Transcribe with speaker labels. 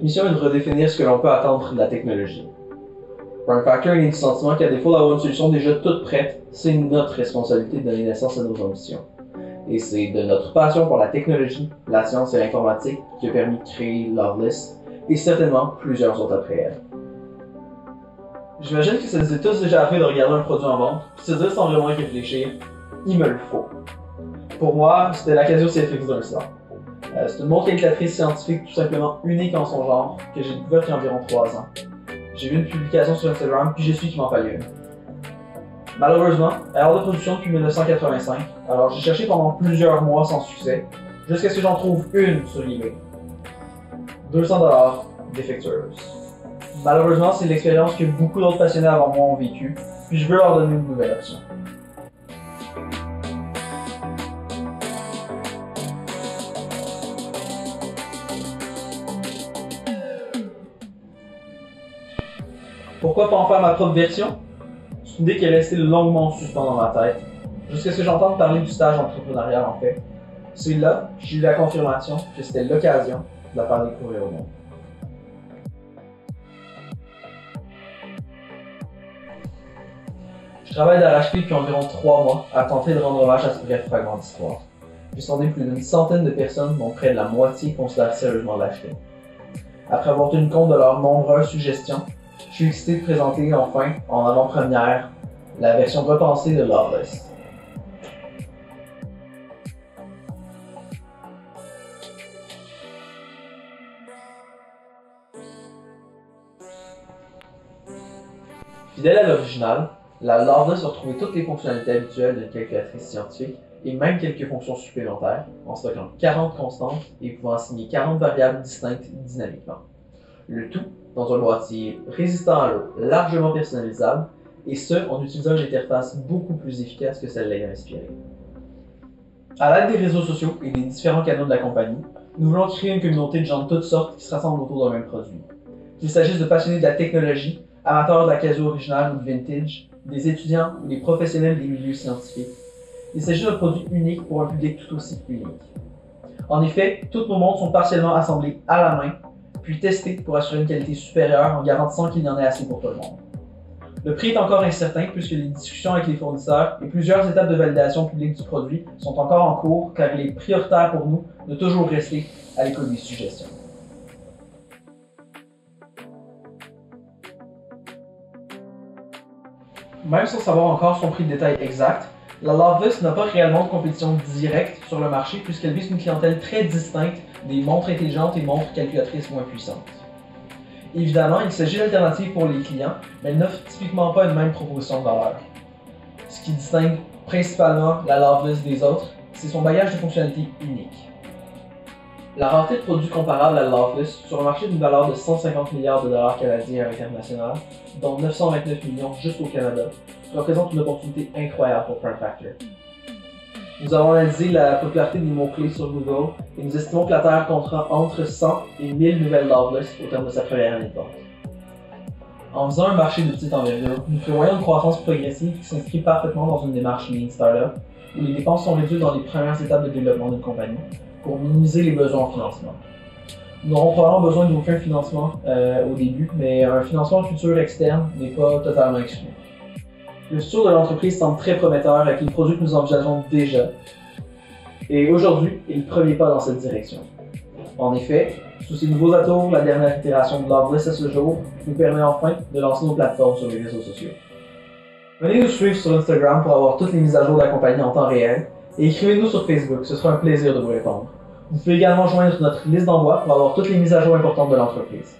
Speaker 1: Notre mission est de redéfinir ce que l'on peut attendre de la technologie. Prime Factor est du sentiment qu'à défaut d'avoir une solution déjà toute prête, c'est notre responsabilité de donner naissance à nos ambitions. Et c'est de notre passion pour la technologie, la science et l'informatique qui a permis de créer Loveless, et certainement plusieurs autres après elle. J'imagine que ça nous est tous déjà arrivé de regarder un produit en vente, puis se dire sans vraiment réfléchir, il me le faut. Pour moi, c'était la Casio CFX d'un sort. C'est une montre calculatrice scientifique tout simplement unique en son genre, que j'ai découverte il y a environ 3 ans. J'ai vu une publication sur Instagram, puis j'ai su qu'il m'en fallait une. Malheureusement, elle est hors de production depuis 1985, alors j'ai cherché pendant plusieurs mois sans succès, jusqu'à ce que j'en trouve une sur eBay. 200 $, défectueuse. Malheureusement, c'est l'expérience que beaucoup d'autres passionnés avant moi ont vécue, puis je veux leur donner une nouvelle option. Pourquoi pas en faire ma propre version? C'est une idée qui est restée longuement en suspens dans ma tête, jusqu'à ce que j'entende parler du stage entrepreneurial en fait. C'est là que j'ai eu la confirmation que c'était l'occasion de la faire découvrir au monde. Je travaille d'arrache-pied depuis environ 3 mois à tenter de rendre hommage à ce bref fragment d'histoire. J'ai sondé plus d'une centaine de personnes dont près de la moitié considèrent sérieusement l'acheter. Après avoir tenu compte de leurs nombreuses suggestions, je suis excité de présenter enfin, en avant-première, la version repensée de Loveless. Fidèle à l'original, la Loveless a retrouvé toutes les fonctionnalités habituelles d'une calculatrice scientifique et même quelques fonctions supplémentaires, en stockant 40 constantes et pouvant assigner 40 variables distinctes dynamiquement. Le tout dans un boîtier résistant à l'eau, largement personnalisable, et ce, en utilisant une interface beaucoup plus efficace que celle l'ayant inspirée. À l'aide des réseaux sociaux et des différents canaux de la compagnie, nous voulons créer une communauté de gens de toutes sortes qui se rassemblent autour d'un même produit. Qu'il s'agisse de passionnés de la technologie, amateurs de la Casio originale ou de vintage, des étudiants ou des professionnels des milieux scientifiques, il s'agit d'un produit unique pour un public tout aussi unique. En effet, toutes nos montres sont partiellement assemblées à la main, puis testées pour assurer une qualité supérieure en garantissant qu'il y en ait assez pour tout le monde. Le prix est encore incertain puisque les discussions avec les fournisseurs et plusieurs étapes de validation publique du produit sont encore en cours car il est prioritaire pour nous de toujours rester à l'écoute des suggestions. Même sans savoir encore son prix de détail exact, la Loveless n'a pas réellement de compétition directe sur le marché puisqu'elle vise une clientèle très distincte des montres intelligentes et montres calculatrices moins puissantes. Évidemment, il s'agit d'alternatives pour les clients, mais elle n'offre typiquement pas une même proposition de valeur. Ce qui distingue principalement la Loveless des autres, c'est son bagage de fonctionnalités unique. La rareté de produits comparables à la Loveless sur un marché d'une valeur de 150 milliards de dollars canadiens à l'international, dont 929 millions juste au Canada, représente une opportunité incroyable pour Prime Factor. Nous avons analysé la popularité des mots-clés sur Google et nous estimons que la Terre comptera entre 100 et 1000 nouvelles Loveless au terme de sa première année de vente. En faisant un marché de petite envergure, nous prévoyons une croissance progressive qui s'inscrit parfaitement dans une démarche Lean Startup, où les dépenses sont réduites dans les premières étapes de développement d'une compagnie, pour minimiser les besoins en financement. Nous n'aurons probablement besoin d'aucun financement au début, mais un financement futur externe n'est pas totalement exclu. Le futur de l'entreprise semble très prometteur avec les produits que nous envisageons déjà, et aujourd'hui est le premier pas dans cette direction. En effet, sous ces nouveaux atours, la dernière itération de Loveless à ce jour nous permet enfin de lancer nos plateformes sur les réseaux sociaux. Venez nous suivre sur Instagram pour avoir toutes les mises à jour de la compagnie en temps réel, et écrivez-nous sur Facebook, ce sera un plaisir de vous répondre. Vous pouvez également joindre notre liste d'envoi pour avoir toutes les mises à jour importantes de l'entreprise.